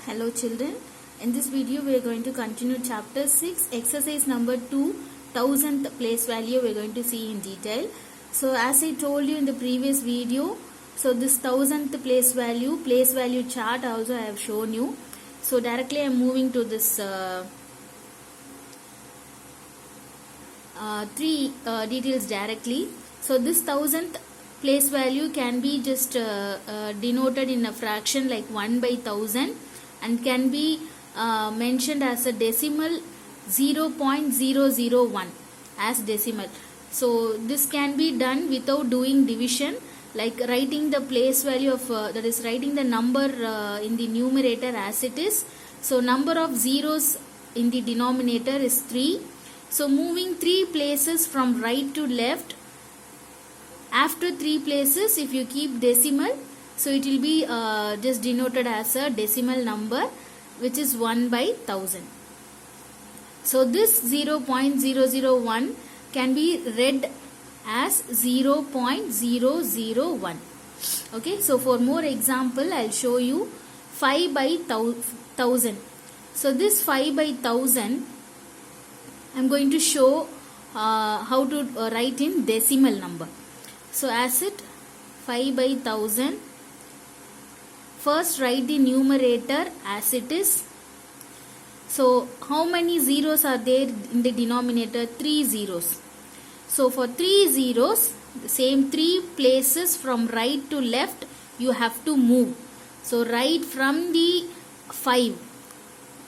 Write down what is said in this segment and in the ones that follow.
Hello children, in this video we are going to continue chapter 6, exercise number 2, thousandth place value we are going to see in detail. So as I told you in the previous video, so this thousandth place value chart also I have shown you. So directly I am moving to this three details directly. So this thousandth place value can be just denoted in a fraction like 1 by 1000 and can be mentioned as a decimal 0.001 as decimal. So this can be done without doing division, like writing the place value of that is writing the number in the numerator as it is. So number of zeros in the denominator is 3. So moving 3 places from right to left, after 3 places if you keep decimal, so it will be just denoted as a decimal number, which is 1 by 1000. So this 0.001 can be read as 0.001. Okay, so for more example I'll show you 5 by 1000. So this 5 by 1000 I'm going to show how to write in decimal number. So as it 5 by 1000, first write the numerator as it is. So how many zeros are there in the denominator? 3 zeros. So for 3 zeros, the same 3 places from right to left you have to move. So write from the 5,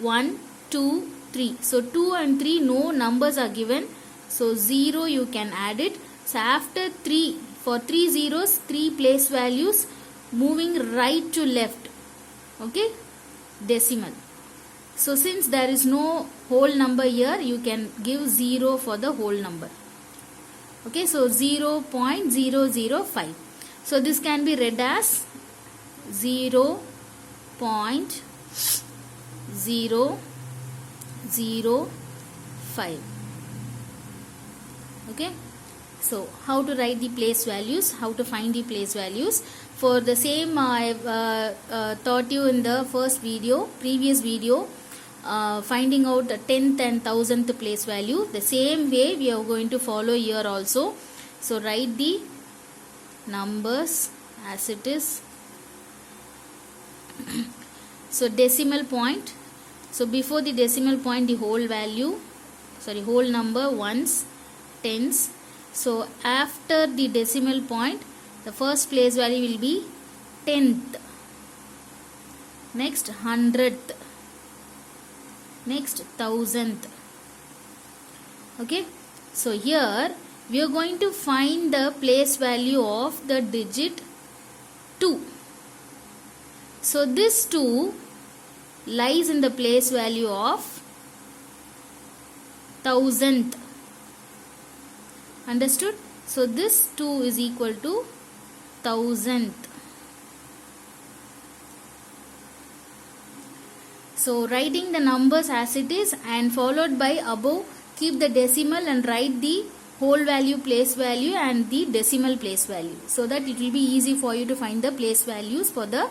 1, 2, 3. So 2 and 3 no numbers are given. So 0 you can add it. So after 3, for 3 zeros, 3 place values moving right to left. Okay, decimal. So since there is no whole number here, you can give 0 for the whole number. Okay, so 0.005. So this can be read as 0.005. Okay. So how to write the place values, how to find the place values. For the same I taught you in the previous video, finding out the 10th and 1000th place value. The same way we are going to follow here also. So write the numbers as it is. So decimal point. So before the decimal point the whole number, ones, tens. So after the decimal point, the first place value will be 10th, next 100th, next 1000th. Okay, so here we are going to find the place value of the digit 2. So this 2 lies in the place value of 1000th. Understood? So this 2 is equal to 1000th. So writing the numbers as it is and followed by above, keep the decimal and write the whole value place value and the decimal place value, so that it will be easy for you to find the place values for the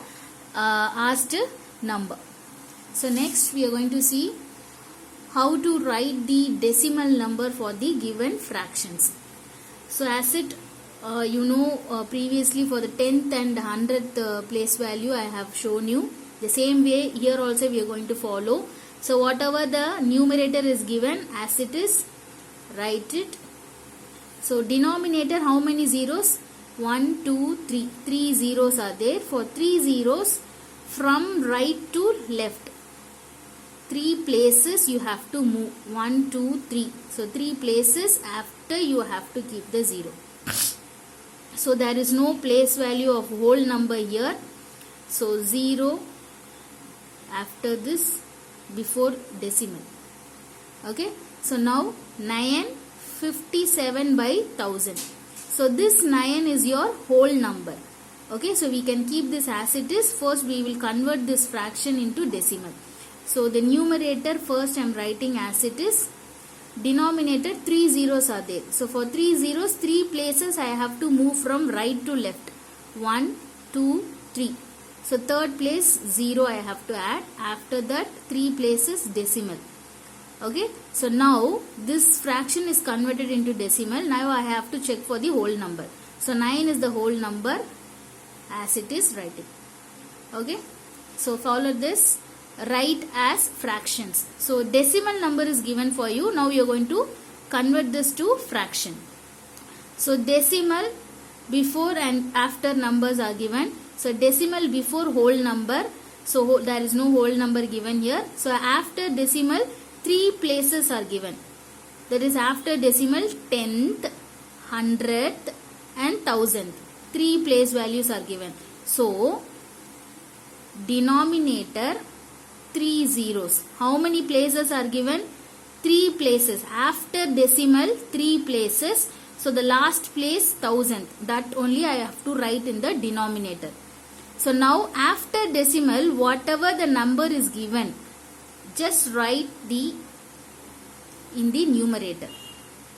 asked number. So next we are going to see how to write the decimal number for the given fractions. So as it previously for the 10th and 100th place value I have shown you. The same way here also we are going to follow. So whatever the numerator is given as it is, write it. So denominator, how many zeros? 1, 2, 3. 3 zeros are there. For 3 zeros from right to left, 3 places you have to move. 1, 2, 3. So 3 places after you have to keep the 0. So there is no place value of whole number here. So 0 after this before decimal. Okay. So now 957 by 1000. So this 9 is your whole number. Okay. So we can keep this as it is. First we will convert this fraction into decimal. So the numerator first I am writing as it is. Denominator 3 zeros are there. So for 3 zeros, 3 places I have to move from right to left. 1, 2, 3. So third place 0 I have to add. After that 3 places decimal. Okay, so now this fraction is converted into decimal. Now I have to check for the whole number. So 9 is the whole number as it is writing. Okay, so follow this. Write as fractions. So decimal number is given for you. Now you are going to convert this to fraction. So decimal before and after numbers are given. So decimal before whole number. So there is no whole number given here. So after decimal 3 places are given. That is after decimal 10th, 100th and 1000th. 3 place values are given. So denominator 3 zeros. How many places are given? 3 places. After decimal 3 places. So the last place 1000. That only I have to write in the denominator. So now after decimal whatever the number is given, just write in the numerator.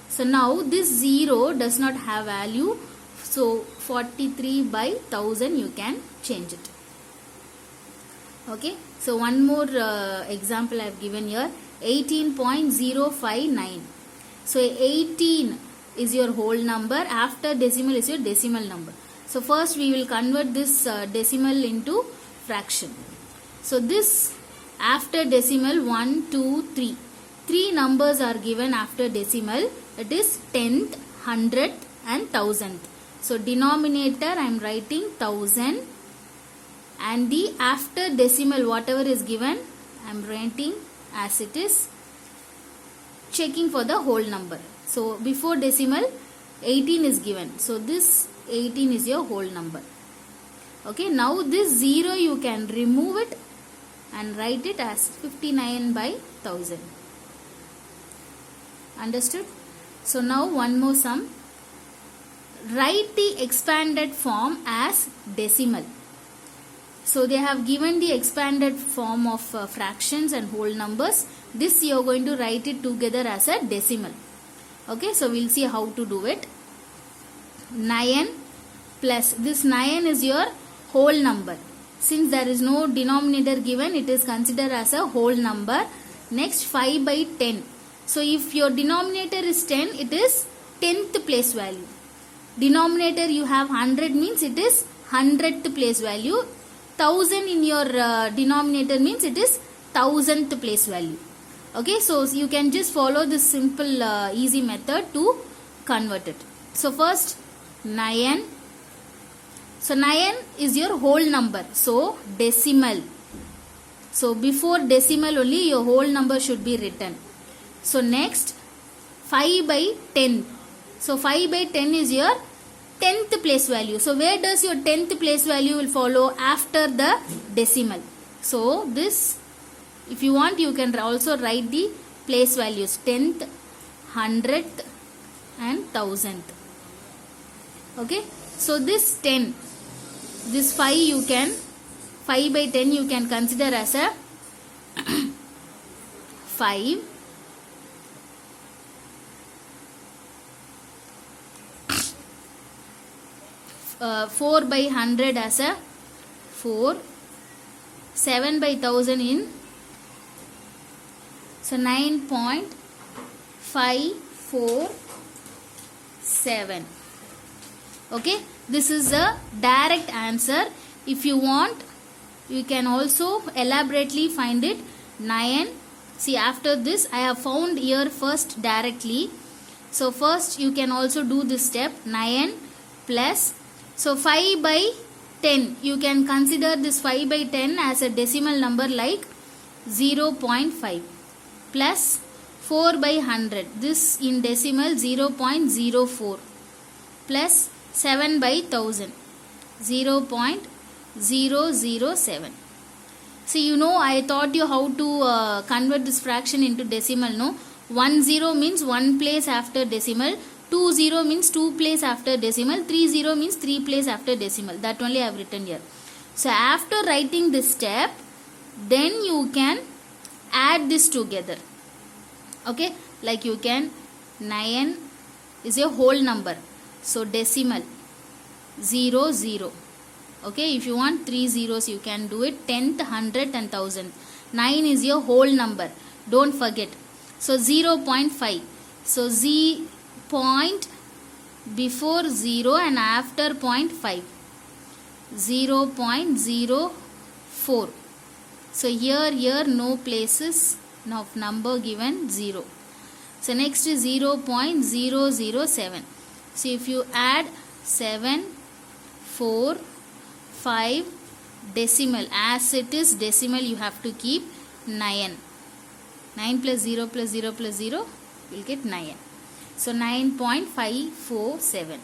So now this 0 does not have value. So 43 by 1000 you can change it. Okay. So one more example I have given here. 18.059. So 18 is your whole number. After decimal is your decimal number. So first we will convert this decimal into fraction. So this after decimal 1, 2, 3. 3 numbers are given after decimal. It is 10th, 100th and 1000th. So denominator I am writing 1000. And the after decimal whatever is given I am writing as it is, checking for the whole number. So before decimal 18 is given. So this 18 is your whole number. Okay, now this 0 you can remove it and write it as 59 by 1000. Understood? So now one more sum. Write the expanded form as decimal. So they have given the expanded form of fractions and whole numbers. This you are going to write it together as a decimal. Okay, so we'll see how to do it. 9 plus this 9 is your whole number. Since there is no denominator given, it is considered as a whole number. Next 5 by 10. So if your denominator is 10, it is 10th place value. Denominator you have 100 means it is 100th place value. 1000 in your denominator means it is 1000th place value. Okay, so you can just follow this simple easy method to convert it. So first 9. So 9 is your whole number. So decimal. So before decimal only your whole number should be written. So next 5 by 10. So 5 by 10 is your 10th place value. So where does your 10th place value will follow? After the decimal. So this, if you want, you can also write the place values 10th, 100th and 1000th. Okay. So this 10, this 5 you can, 5 by 10 you can consider as a 5. 4 by 100 as a 4, 7 by 1000 in, so 9.547. Okay, this is a direct answer. If you want, you can also elaborately find it. 9. See, after this I have found here first directly. So first you can also do this step. 9 plus, so 5 by 10, you can consider this 5 by 10 as a decimal number like 0.5 plus 4 by 100, this in decimal 0.04 plus 7 by 1000, 0.007. See, you know, I taught you how to convert this fraction into decimal, no? 10 means 1 place after decimal. 20 means 2 place after decimal. 30 means 3 place after decimal. That only I have written here. So after writing this step, then you can add this together. Okay, like you can, 9 is a whole number. So decimal 0, 0. Okay, if you want 3 zeros, you can do it. 10th, 100th and 1000th. 9 is your whole number. Don't forget. So 0.5. So z point before 0 and after 0.5. 0.04. So here no places of number given 0. So next is 0.007. So if you add 7, 4, 5, decimal, as it is decimal you have to keep 9. 9 plus 0 plus 0 plus 0 will get 9. So 9.547.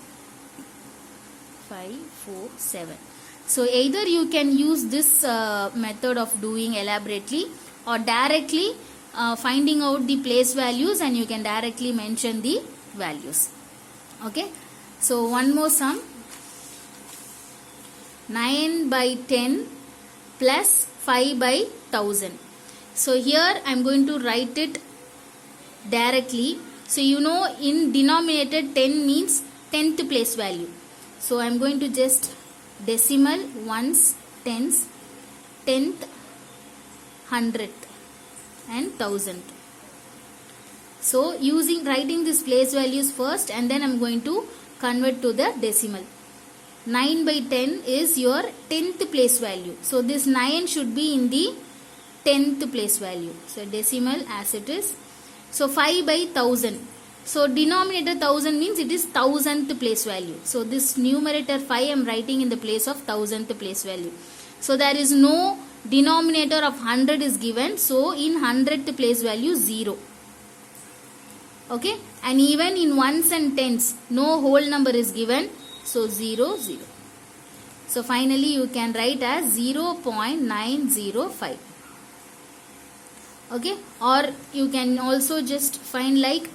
547. So either you can use this method of doing elaborately or directly finding out the place values, and you can directly mention the values. Okay. So one more sum. 9 by 10 plus 5 by 1000. So here I am going to write it directly. So you know in denominator 10 means 10th place value. So I am going to just decimal, ones, tens, 10th, 100th and 1000th. So writing this place values first, and then I am going to convert to the decimal. 9 by 10 is your 10th place value. So this 9 should be in the 10th place value. So decimal as it is. So 5 by 1000. So denominator 1000 means it is 1000th place value. So this numerator 5 I am writing in the place of 1000th place value. So there is no denominator of 100 is given. So in 100th place value 0. Okay. And even in ones and tens no whole number is given. So 0, 0. So finally you can write as 0.905. Okay. Or you can also just find like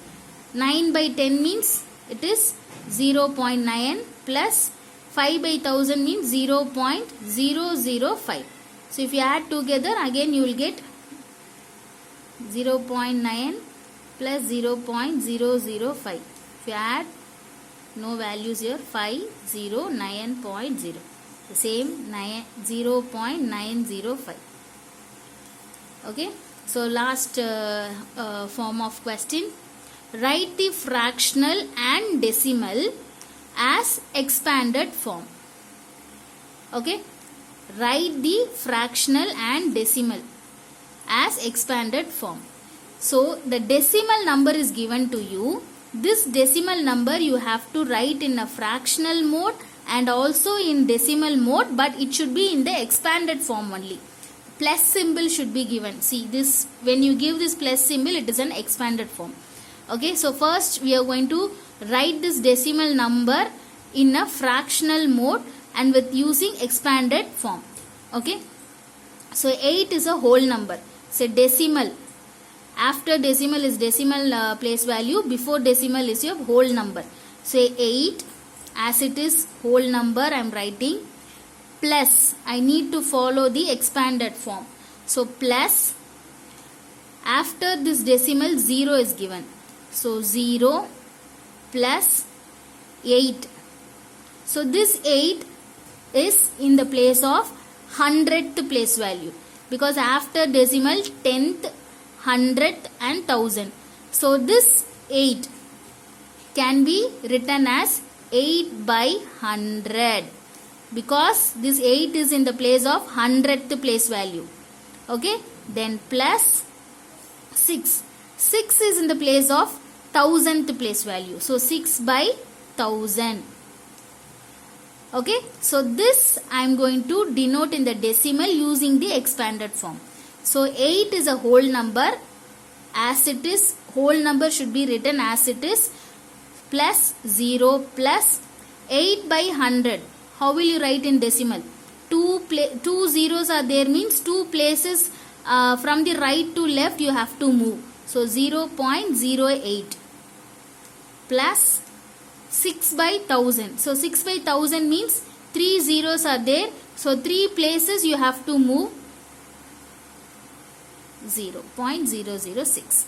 9 by 10 means it is 0.9 plus 5 by 1000 means 0.005. So if you add together again you will get 0.9 plus 0.005. If you add no values here, 5, 0, 9.0. The same 0.905. Okay. So last form of question. Write the fractional and decimal as expanded form. Okay. Write the fractional and decimal as expanded form. So the decimal number is given to you. This decimal number you have to write in a fractional mode and also in decimal mode, but it should be in the expanded form only. Plus symbol should be given. See this, when you give this plus symbol it is an expanded form. Okay, so first we are going to write this decimal number in a fractional mode and with using expanded form. Okay, so 8 is a whole number. So decimal, after decimal is decimal place value, before decimal is your whole number. Say 8 as it is whole number I am writing, plus I need to follow the expanded form. So plus, after this decimal 0 is given. So 0 plus 8. So this 8 is in the place of 100th place value, because after decimal 10th, 100th and 1000. So this 8 can be written as 8 by 100, because this 8 is in the place of 100th place value. Okay, then plus 6. 6 is in the place of 1000th place value. So 6 by 1000. Okay, so this I am going to denote in the decimal using the expanded form. So 8 is a whole number, as it is whole number should be written as it is, plus 0 plus 8 by 100. How will you write in decimal? Two zeros are there means two places from the right to left you have to move. So 0.08 plus 6 by 1000. So 6 by 1000 means 3 zeros are there. So 3 places you have to move 0.006.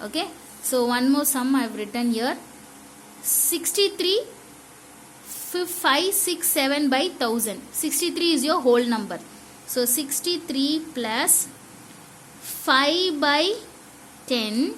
Okay. So one more sum I have written here. 63 567 by 1000. 63 is your whole number. So 63 plus 5 by 10.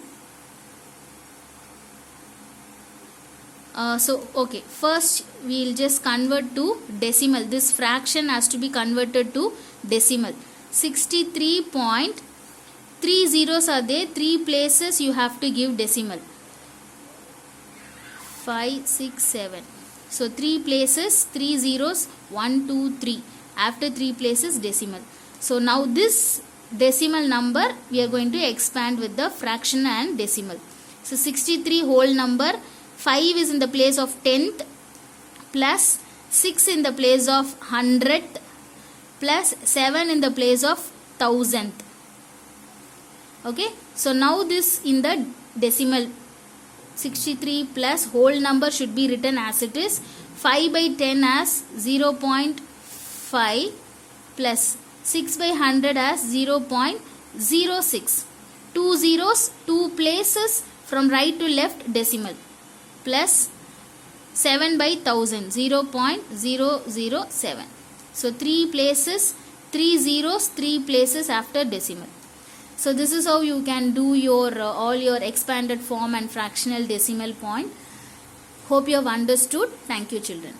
Okay, first we'll just convert to decimal. This fraction has to be converted to decimal. 63.3 zeros are there. 3 places you have to give decimal. 5, 6, 7. So 3 places, 3 zeros, 1, 2, 3. After 3 places decimal. So now this decimal number we are going to expand with the fraction and decimal. So 63 whole number, 5 is in the place of 10th, plus 6 in the place of 100th, plus 7 in the place of 1000th. Okay, so now this in the decimal, 63 plus whole number should be written as it is. 5 by 10 as 0.5 plus 6 by 100 as 0.06. 2 zeros, 2 places from right to left decimal, plus 7 by 1000, 0.007. So 3 places, 3 zeros, 3 places after decimal. So this is how you can do your all your expanded form and fractional decimal point. Hope you have understood. Thank you, children.